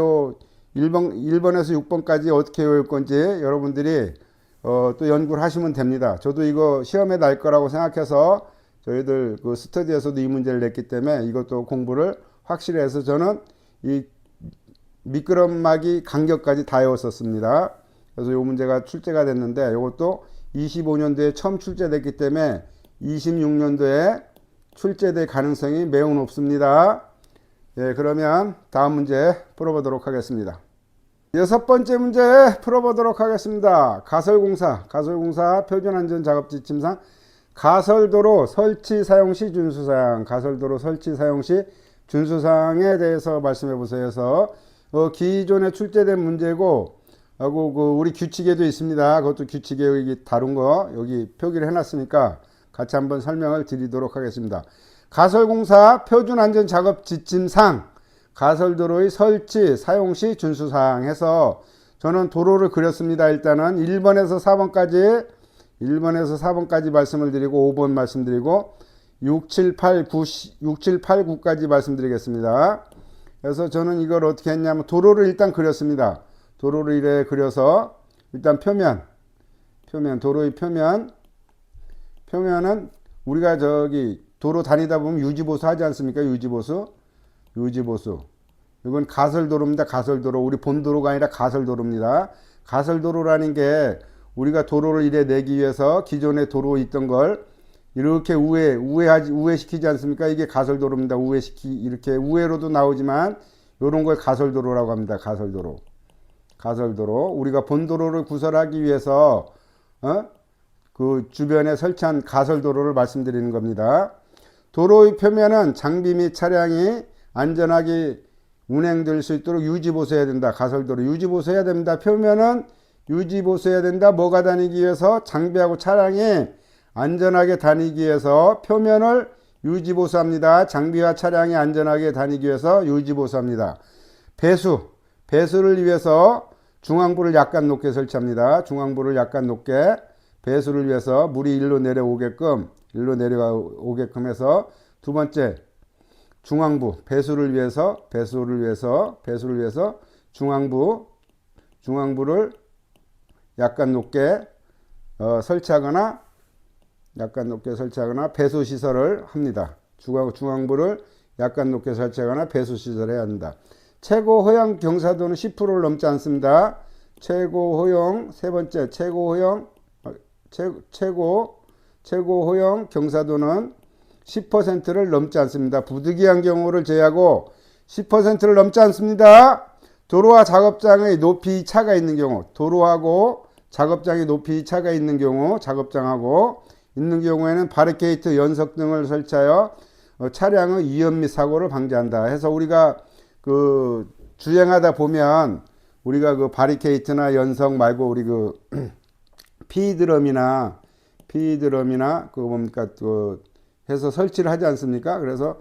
Speaker 1: 1번에서 6번까지 어떻게 외울 건지 여러분들이 또 연구를 하시면 됩니다. 저도 이거 시험에 날 거라고 생각해서 저희들 그 스터디에서도 이 문제를 냈기 때문에 이것도 공부를 확실히 해서 저는 이 미끄럼막이 간격까지 다 외웠었습니다. 그래서 이 문제가 출제가 됐는데, 이것도 25년도에 처음 출제됐기 때문에 26년도에 출제될 가능성이 매우 높습니다. 예, 그러면 다음 문제 풀어보도록 하겠습니다. 6번째 문제 풀어보도록 하겠습니다. 가설공사 표준안전작업지침상 가설도로 설치 사용 시 준수사항, 가설도로 설치 사용 시 준수사항에 대해서 말씀해 보세요. 해서 기존에 출제된 문제고, 하고 우리 규칙에도 있습니다. 그것도 규칙에 여기 다룬 거 여기 표기를 해놨으니까 같이 한번 설명을 드리도록 하겠습니다. 가설공사 표준안전작업지침상 가설도로의 설치 사용 시 준수사항 해서 저는 도로를 그렸습니다. 일단은 1번에서 4번까지 말씀을 드리고 5번 말씀드리고 6, 7, 8, 9까지 말씀드리겠습니다. 그래서 저는 이걸 어떻게 했냐면 도로를 일단 그렸습니다. 도로를 이래 그려서 일단 도로의 표면은 우리가 저기 도로 다니다 보면 유지보수 하지 않습니까? 유지보수. 이건 가설도로입니다. 가설도로. 우리 본도로가 아니라 가설도로입니다. 가설도로라는 게 우리가 도로를 이래 내기 위해서 기존에 도로 있던 걸 이렇게 우회시키지 않습니까? 이게 가설도로입니다. 이렇게 우회로도 나오지만 이런 걸 가설도로라고 합니다. 가설도로. 우리가 본도로를 구설하기 위해서 그 주변에 설치한 가설도로를 말씀드리는 겁니다. 도로의 표면은 장비 및 차량이 안전하게 운행될 수 있도록 유지보수해야 된다. 가설도로 유지보수해야 됩니다. 표면은 유지보수해야 된다. 뭐가 다니기 위해서? 장비하고 차량이 안전하게 다니기 위해서 표면을 유지보수합니다. 장비와 차량이 안전하게 다니기 위해서 유지보수합니다. 배수를 위해서 중앙부를 약간 높게 설치합니다. 중앙부를 약간 높게 배수를 위해서 물이 일로 내려오게끔 해서 두 번째 중앙부 배수를 위해서 중앙부를 약간 높게 설치하거나 배수 시설을 합니다. 중앙부를 약간 높게 설치하거나 배수 시설을 해야 한다. 최고 허용 경사도는 10%를 넘지 않습니다. 최고 허용 경사도는 10%를 넘지 않습니다. 부득이한 경우를 제외하고 10%를 넘지 않습니다. 도로와 작업장의 높이 차가 있는 경우, 도로하고 작업장의 높이 차가 있는 경우, 경우에는 바리케이트, 연석 등을 설치하여 차량의 위험 및 사고를 방지한다. 해서 우리가 그 주행하다 보면 우리가 그 바리케이트나 연석 말고 우리 그 피드럼이나 그 뭡니까 그 해서 설치를 하지 않습니까? 그래서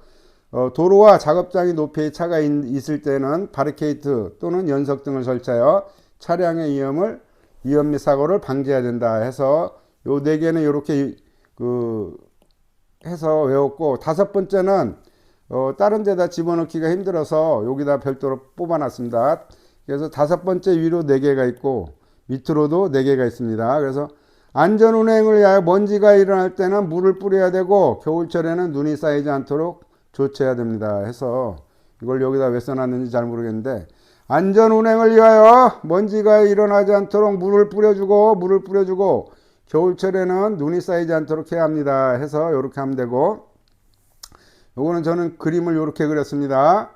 Speaker 1: 도로와 작업장의 높이에 차가 있을 때는 바리케이트 또는 연석 등을 설치하여 차량의 위험 및 사고를 방지해야 된다. 해서 요 네 개는 이렇게 그 해서 외웠고, 다섯 번째는 다른 데다 집어넣기가 힘들어서 여기다 별도로 뽑아놨습니다. 그래서 다섯 번째 위로 네 개가 있고 밑으로도 네 개가 있습니다. 그래서 안전운행을 위하여 먼지가 일어날 때는 물을 뿌려야 되고 겨울철에는 눈이 쌓이지 않도록 조치해야 됩니다. 해서 이걸 여기다 왜 써놨는지 잘 모르겠는데, 안전운행을 위하여 먼지가 일어나지 않도록 물을 뿌려주고 겨울철에는 눈이 쌓이지 않도록 해야 합니다. 해서 이렇게 하면 되고, 요거는 저는 그림을 이렇게 그렸습니다.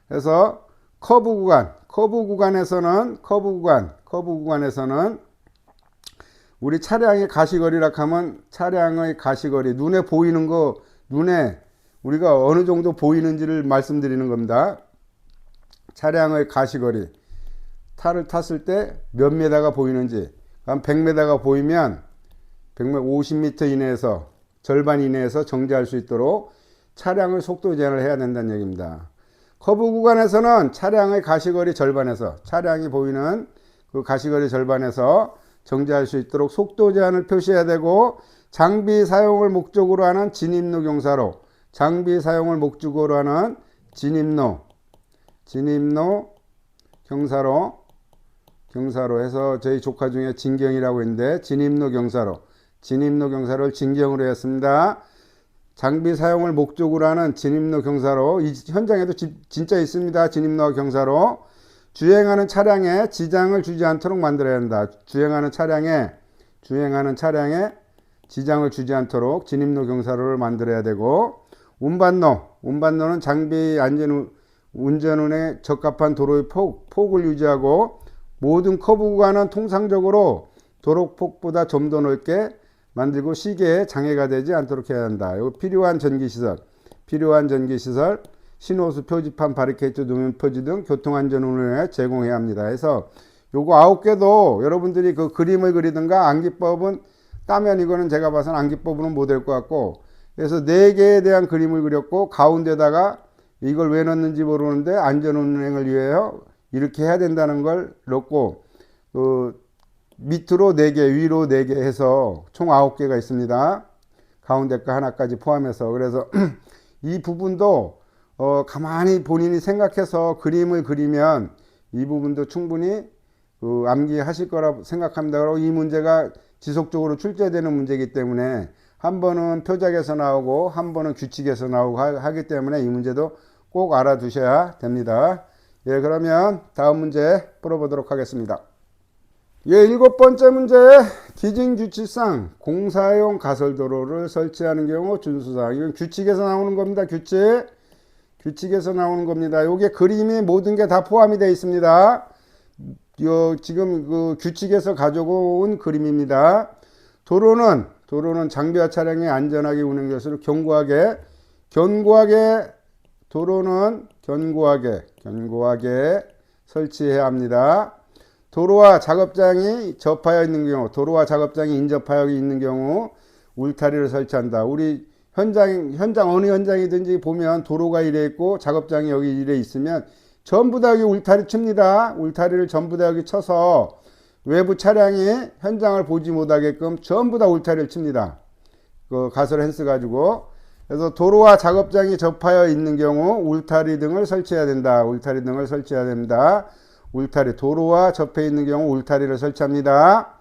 Speaker 1: 그래서 커브 구간에서는 우리 차량의 가시거리라 하면 차량의 가시거리, 눈에 보이는 거, 우리가 어느 정도 보이는지를 말씀드리는 겁니다. 차량의 가시거리, 차를 탔을 때 몇 메다가 보이는지, 한 100m가 보이면 150m 이내에서 절반 이내에서 정지할 수 있도록 차량의 속도 제한을 해야 된다는 얘기입니다. 커브 구간에서는 차량의 가시거리 절반에서, 차량이 보이는 그 가시거리 절반에서 정지할 수 있도록 속도 제한을 표시해야 되고, 장비 사용을 목적으로 하는 진입로 경사로, 경사로 해서 저희 조카 중에 진경이라고 있는데 진입로 경사로를 진경으로 했습니다. 장비 사용을 목적으로 하는 진입로 경사로, 이 현장에도 진짜 있습니다. 진입로 경사로 주행하는 차량에 지장을 주지 않도록 만들어야 한다. 주행하는 차량에 지장을 주지 않도록 진입로 경사로를 만들어야 되고, 운반로는 장비 운전운에 적합한 도로의 폭을 유지하고, 모든 커브 구간은 통상적으로 도로폭보다 좀 더 넓게 만들고 시계에 장애가 되지 않도록 해야 한다. 필요한 전기시설, 신호수 표지판, 바리케이트, 노면 표지 등 교통안전 운행에 제공해야 합니다. 해서 요거 9개도 여러분들이 그 그림을 그리든가 암기법은 따면, 이거는 제가 봐서는 암기법으로는 못 될 것 같고, 그래서 4개에 대한 그림을 그렸고, 가운데다가 이걸 왜 넣는지 모르는데 안전 운행을 위하여 이렇게 해야 된다는 걸 넣고, 밑으로 4개, 위로 4개 해서 총 9개가 있습니다. 가운데 거 하나까지 포함해서. 그래서 이 부분도 가만히 본인이 생각해서 그림을 그리면 이 부분도 충분히 암기하실 거라고 생각합니다. 그리고 이 문제가 지속적으로 출제되는 문제이기 때문에 한 번은 표작에서 나오고 한 번은 규칙에서 나오고 하기 때문에 이 문제도 꼭 알아두셔야 됩니다. 예, 그러면 다음 문제 풀어보도록 하겠습니다. 예, 7번째 문제. 기증규칙상 공사용 가설도로를 설치하는 경우 준수사항. 이건 규칙에서 나오는 겁니다. 규칙에서 나오는 겁니다. 요게 그림이 모든 게 다 포함이 되어 있습니다. 지금 그 규칙에서 가져온 그림입니다. 도로는 장비와 차량이 안전하게 운행될수록 견고하게 도로는 견고하게 설치해야 합니다. 도로와 작업장이 접하여 있는 경우, 도로와 작업장이 인접하여 있는 경우 울타리를 설치한다. 우리 현장 어느 현장이든지 보면 도로가 이래 있고 작업장이 여기 이래 있으면 전부 다 여기 울타리 칩니다. 울타리를 전부 다 여기 쳐서 외부 차량이 현장을 보지 못하게끔 전부 다 울타리를 칩니다. 그 가설 헨스 가지고. 그래서 도로와 작업장이 접하여 있는 경우 울타리 등을 설치해야 된다. 울타리 등을 설치해야 됩니다. 도로와 접해 있는 경우 울타리를 설치합니다.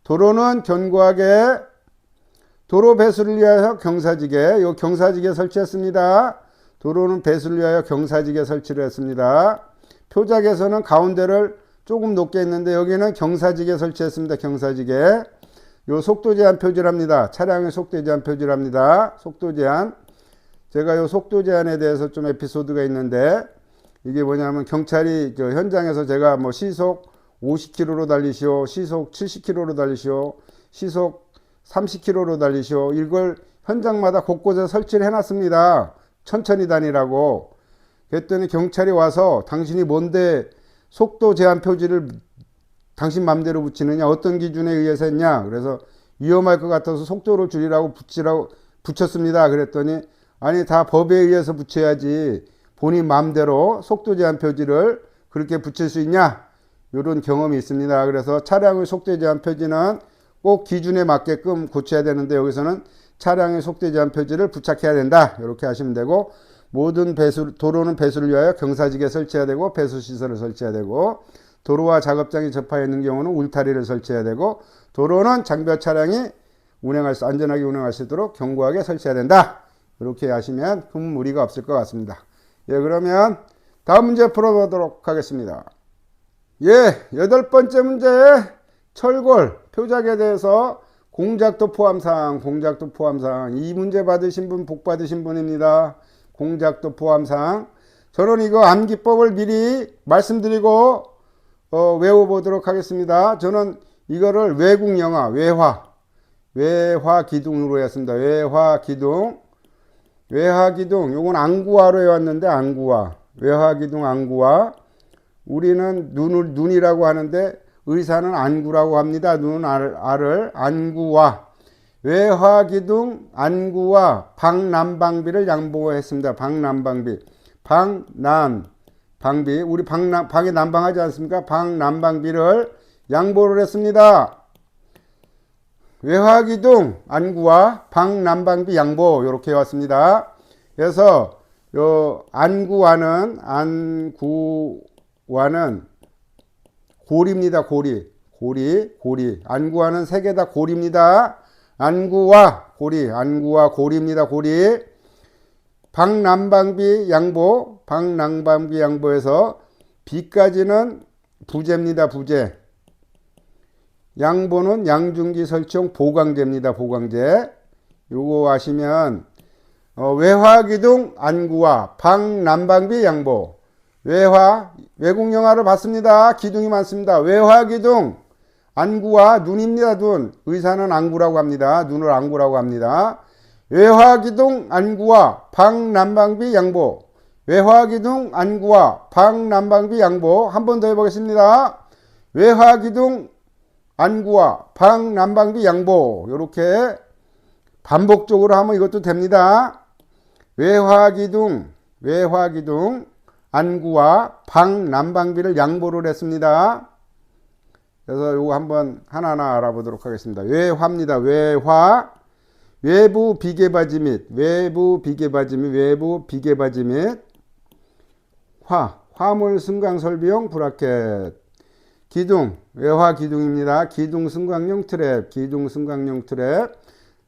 Speaker 1: 도로는 견고하게 도로 배수를 위하여 경사지게, 요 경사지게 설치했습니다. 도로는 배수를 위하여 경사지게 설치를 했습니다. 표작에서는 가운데를 조금 높게 했는데 여기는 경사지게 설치했습니다. 경사지게. 요 속도 제한 표지랍니다. 차량의 속도 제한 표지랍니다. 속도 제한. 제가 요 속도 제한에 대해서 좀 에피소드가 있는데 이게 뭐냐면 경찰이 현장에서 제가 뭐 시속 50km로 달리시오, 시속 70km로 달리시오, 시속 30km로 달리시오. 이걸 현장마다 곳곳에 설치를 해놨습니다. 천천히 다니라고. 그랬더니 경찰이 와서 당신이 뭔데 속도 제한 표지를 당신 맘대로 붙이느냐, 어떤 기준에 의해서 했냐. 그래서 위험할 것 같아서 속도를 줄이라고 붙였습니다. 그랬더니 아니 다 법에 의해서 붙여야지 본인 맘대로 속도 제한 표지를 그렇게 붙일 수 있냐. 이런 경험이 있습니다. 그래서 차량의 속도 제한 표지는 꼭 기준에 맞게끔 고쳐야 되는데 여기서는 차량의 속도 제한 표지를 부착해야 된다. 이렇게 하시면 되고, 모든 도로는 배수를 위하여 경사지게 설치해야 되고 배수시설을 설치해야 되고, 도로와 작업장이 접하여 있는 경우는 울타리를 설치해야 되고, 도로는 장비와 차량이 안전하게 운행할 수 있도록 견고하게 설치해야 된다. 이렇게 하시면 큰 무리가 없을 것 같습니다. 예, 그러면 다음 문제 풀어보도록 하겠습니다. 예, 8번째 문제. 철골 표작에 대해서 공작도 포함사항. 이 문제 받으신 분 복 받으신 분입니다. 공작도 포함사항. 저는 이거 암기법을 미리 말씀드리고 외워보도록 하겠습니다. 저는 이거를 외국 영화 외화 기둥으로 했습니다. 외화 기둥. 요건 안구화로 해왔는데 외화 기둥 안구화. 우리는 눈이라고 하는데 의사는 안구라고 합니다. 알을 안구화. 외화기둥 안구화 방난방비를 양보했습니다. 방난방비. 우리 방에 난방하지 않습니까? 방난방비를 양보를 했습니다. 외화기둥 안구화 방난방비 양보. 이렇게 해왔습니다. 그래서 요 안구화는 고리입니다. 고리. 안구화는 세 개 다 고리입니다. 안구화 고리입니다. 고리. 방난방비 양보에서 비까지는 부재입니다. 부재. 양보는 양중기 설치용 보강제입니다. 보강제. 요거 아시면 외화기둥 안구화 방난방비 양보. 외국 영화를 봤습니다. 기둥이 많습니다. 외화기둥 안구와 눈입니다. 눈. 의사는 안구라고 합니다. 눈을 안구라고 합니다. 외화기둥 안구와 방난방비 양보. 외화기둥 안구와 방난방비 양보. 한 번 더 해보겠습니다. 외화기둥 안구와 방난방비 양보. 이렇게 반복적으로 하면 이것도 됩니다. 외화기둥 안구와 방난방비를 양보를 했습니다. 그래서 요거 한번 하나하나 알아보도록 하겠습니다. 외화입니다. 외화. 외부 비계바지 및 화물 승강 설비용 브라켓. 기둥, 외화 기둥입니다. 기둥 승강용 트랩.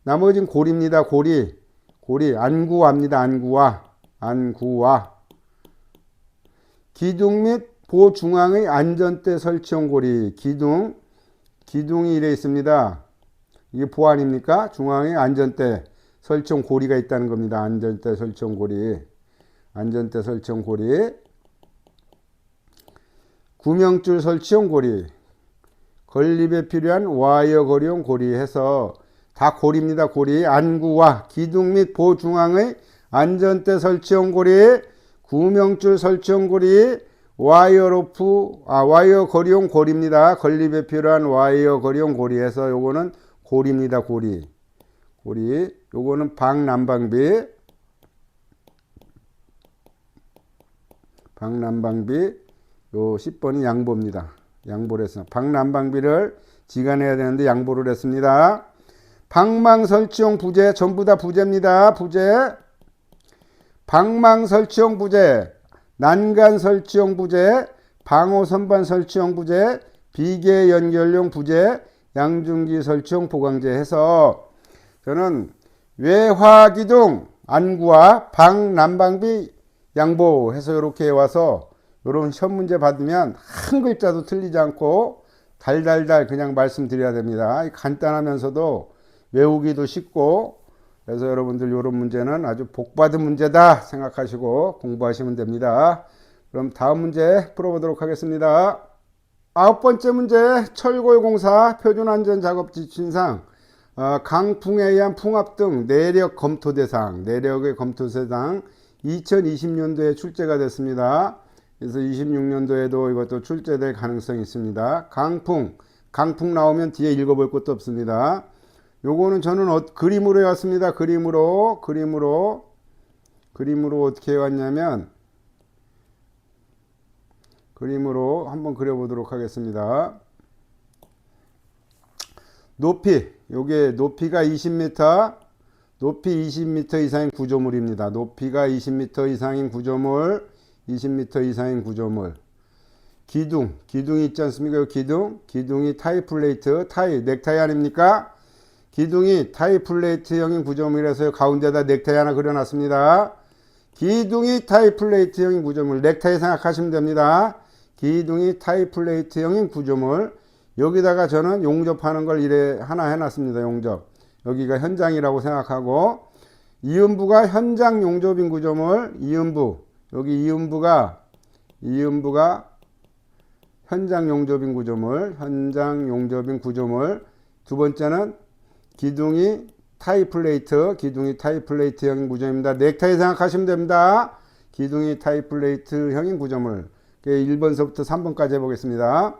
Speaker 1: 나머지는 고리입니다. 고리. 안구화입니다. 안구화. 기둥 및 보중앙의 안전대 설치용 고리. 기둥 기둥이 이래 있습니다. 이게 보안입니까? 중앙에 안전대 설치용 고리가 있다는 겁니다. 안전대 설치용 고리. 안전대 설치용 고리. 구명줄 설치용 고리. 건립에 필요한 와이어 거리용 고리 해서 다 고리입니다. 고리. 안구와 기둥 및 보중앙의 안전대 설치용 고리. 구명줄 설치용 고리. 와이어 거리용 고리입니다. 건립에 필요한 와이어 거리용 고리 해서 요거는 고리입니다. 고리. 요거는 방난방비. 요 10번이 양보입니다. 양보를 했어. 방난방비를 지간해야 되는데 양보를 했습니다. 방망 설치용 부재 전부 다 부재입니다. 부재. 방망 설치용 부재, 난간 설치용 부재, 방호 선반 설치용 부재, 비계 연결용 부재, 양중기 설치용 보강재 해서 저는 외화기둥 안구와 방난방비 양보해서 이렇게 와서 이런 시험 문제 받으면 한 글자도 틀리지 않고 달달달 그냥 말씀드려야 됩니다. 간단하면서도 외우기도 쉽고 그래서 여러분들 이런 문제는 아주 복받은 문제다 생각하시고 공부하시면 됩니다. 그럼 다음 문제 풀어보도록 하겠습니다. 9번째 문제 철골공사 표준안전작업 지침상 강풍에 의한 풍압 등 내력의 검토 대상 2020년도에 출제가 됐습니다. 그래서 26년도에도 이것도 출제될 가능성이 있습니다. 강풍 나오면 뒤에 읽어볼 것도 없습니다. 요거는 저는 그림으로 해왔습니다. 그림으로 어떻게 해왔냐면 그림으로 한번 그려보도록 하겠습니다. 높이, 요게 높이가 20m, 높이 20m 이상인 구조물입니다. 높이가 20m 이상인 구조물, 20m 이상인 구조물. 기둥이 있지 않습니까? 기둥이 타이 플레이트, 넥타이 아닙니까? 기둥이 타이 플레이트형인 구조물이라서 가운데다 넥타이 하나 그려놨습니다. 기둥이 타이 플레이트형인 구조물, 넥타이 생각하시면 됩니다. 기둥이 타이 플레이트형인 구조물. 여기다가 저는 용접하는 걸 이래 하나 해놨습니다. 용접. 여기가 현장이라고 생각하고 이음부가 현장 용접인 구조물. 여기 이음부가 현장 용접인 구조물. 두 번째는 기둥이 타이 플레이트형인 구조입니다. 넥타이 생각하시면 됩니다. 기둥이 타이 플레이트형인 구조물. 1번서부터 3번까지 해보겠습니다.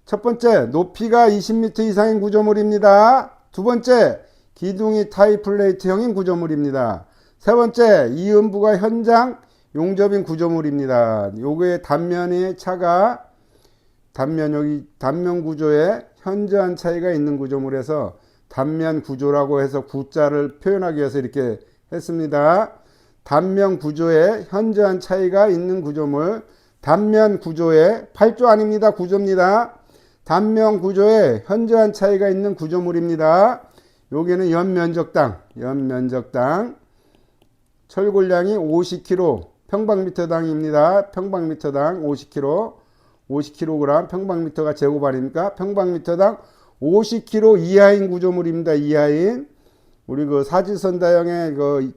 Speaker 1: 첫 번째, 높이가 20m 이상인 구조물입니다. 두 번째, 기둥이 타이 플레이트형인 구조물입니다. 세 번째, 이음부가 현장 용접인 구조물입니다. 요거의 단면의 차가 단면 구조에 현저한 차이가 있는 구조물에서 단면 구조라고 해서 구자를 표현하기 위해서 이렇게 했습니다. 단면 구조에 현저한 차이가 있는 구조물. 단면 구조에 8조 아닙니다. 구조입니다. 단면 구조에 현저한 차이가 있는 구조물입니다. 여기는 연면적당 철골량이 50kg 평방미터당입니다. 평방미터당 50kg 평방미터가 제곱 아닙니까? 평방미터당 50kg 이하인 구조물입니다. 이하인. 우리 그 사지선다형의 그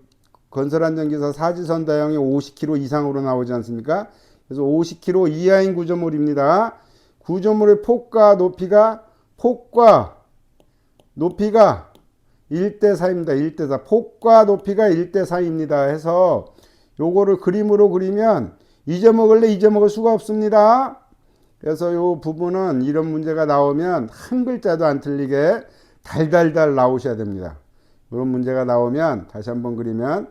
Speaker 1: 건설안전기사 사지선다형이 50kg 이상으로 나오지 않습니까? 그래서 50kg 이하인 구조물입니다. 구조물의 폭과 높이가 1대4입니다. 1대4. 폭과 높이가 1대4입니다. 해서 요거를 그림으로 그리면 잊어먹을 수가 없습니다. 그래서 요 부분은 이런 문제가 나오면 한 글자도 안 틀리게 달달달 나오셔야 됩니다. 이런 문제가 나오면 다시 한번 그리면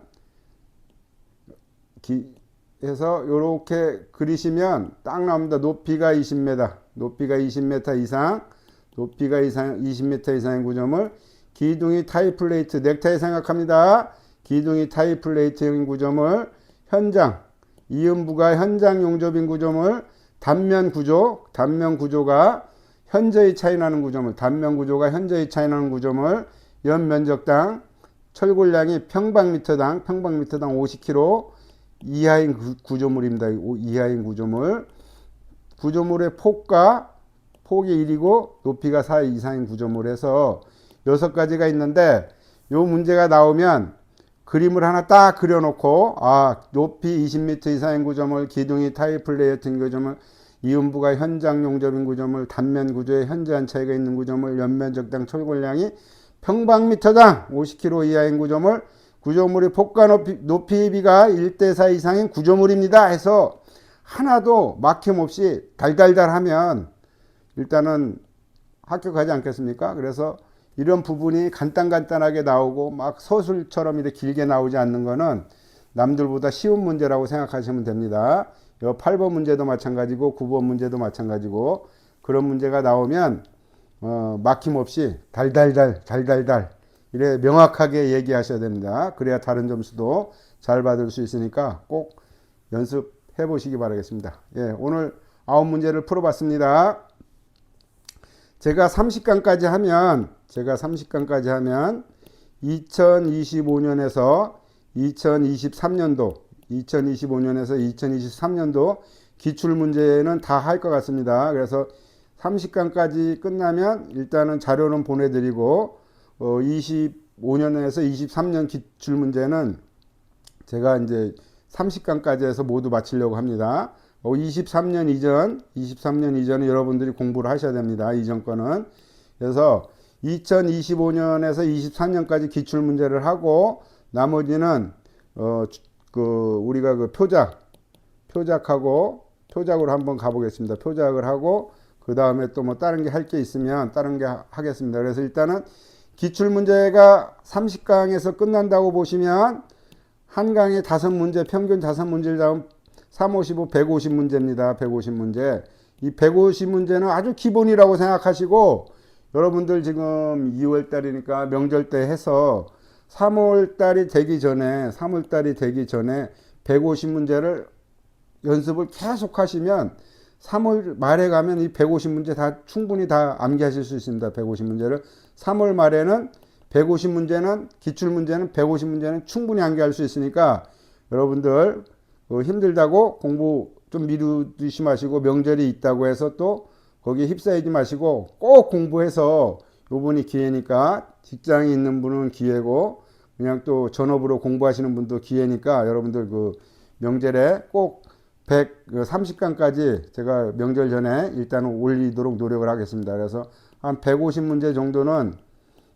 Speaker 1: 해서 요렇게 그리시면 딱 나옵니다. 높이가 20m 이상 20m 이상인 구조물. 기둥이 타이 플레이트, 넥타이 생각합니다. 기둥이 타이 플레이트형인 구조물. 현장, 이음부가 현장 용접인 구조물. 단면 구조가 현저히 차이나는 구조물. 연면적당, 철골량이 평방미터당 50kg 이하인 구조물입니다. 이하인 구조물. 구조물의 폭이 1이고 높이가 4 이상인 구조물 해서 6가지가 있는데 요 문제가 나오면 그림을 하나 딱 그려놓고 높이 20m 이상인 구조물, 기둥이 타이플 레이어튼 구조물, 이음부가 현장 용접인 구조물, 단면 구조에 현저한 차이가 있는 구조물, 연면적당 철골량이 평방미터당 50kg 이하인 구조물, 구조물의 폭과 높이 비가 1대4 이상인 구조물입니다 해서 하나도 막힘없이 달달달 하면 일단은 합격하지 않겠습니까? 그래서 이런 부분이 간단하게 나오고 막 서술처럼 이렇게 길게 나오지 않는 거는 남들보다 쉬운 문제라고 생각하시면 됩니다. 이 8번 문제도 마찬가지고 9번 문제도 마찬가지고 그런 문제가 나오면 막힘없이 달달달 이래 명확하게 얘기하셔야 됩니다. 그래야 다른 점수도 잘 받을 수 있으니까 꼭 연습해 보시기 바라겠습니다. 예, 오늘 9문제를 풀어봤습니다. 제가 30강까지 하면 2025년에서 2023년도 기출문제는 다 할 것 같습니다. 그래서 30강까지 끝나면 일단은 자료는 보내드리고 25년에서 23년 기출문제는 제가 이제 30강까지 해서 모두 마치려고 합니다. 23년 이전에 여러분들이 공부를 하셔야 됩니다. 이전 거는. 그래서 2025년에서 23년까지 기출 문제를 하고 나머지는 우리가 그 표작으로 한번 가보겠습니다. 표작을 하고 그 다음에 또 뭐 다른 게 할 게 있으면 다른 게 하겠습니다. 그래서 일단은 기출 문제가 30강에서 끝난다고 보시면 한 강에 5문제, 평균 5문제를 잡으면 3, 55, 150문제입니다. 150문제. 이 150문제는 아주 기본이라고 생각하시고 여러분들 지금 2월달이니까 명절 때 해서 3월달이 되기 전에 150문제를 연습을 계속 하시면 3월 말에 가면 이 150문제 다 충분히 다 암기하실 수 있습니다. 150문제를 3월 말에는 150문제는 기출문제는 150문제는 충분히 암기할 수 있으니까 여러분들 힘들다고 공부 좀 미루지 마시고 명절이 있다고 해서 또 거기에 휩싸이지 마시고 꼭 공부해서 요번이 기회니까 직장에 있는 분은 기회고 그냥 또 전업으로 공부하시는 분도 기회니까 여러분들 그 명절에 꼭 130강까지 제가 명절 전에 일단 올리도록 노력을 하겠습니다. 그래서 한 150문제 정도는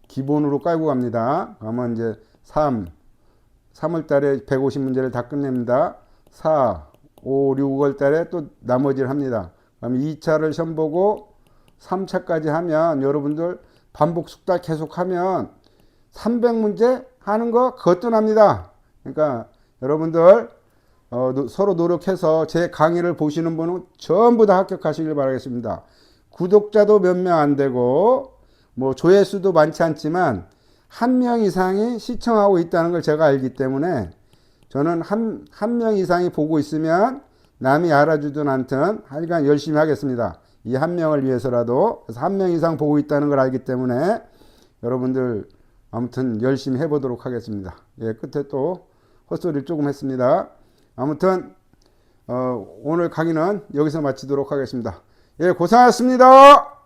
Speaker 1: 기본으로 깔고 갑니다. 그러면 이제 3월 달에 150문제를 다 끝냅니다. 4, 5, 6월 달에 또 나머지를 합니다. 그럼 2차를 시험 보고 3차까지 하면 여러분들 반복 숙달 계속 하면 300문제 하는 거 거뜬합니다. 그러니까 여러분들 서로 노력해서 제 강의를 보시는 분은 전부 다 합격하시길 바라겠습니다. 구독자도 몇 명 안 되고 뭐 조회수도 많지 않지만 1명 이상이 시청하고 있다는 걸 제가 알기 때문에 저는 한 명 이상이 보고 있으면 남이 알아주든 않든 하여간 열심히 하겠습니다. 이 1명을 위해서라도. 그래서 1명 이상 보고 있다는 걸 알기 때문에 여러분들 아무튼 열심히 해보도록 하겠습니다. 예, 끝에 또 헛소리를 조금 했습니다. 아무튼 오늘 강의는 여기서 마치도록 하겠습니다. 예, 고생하셨습니다.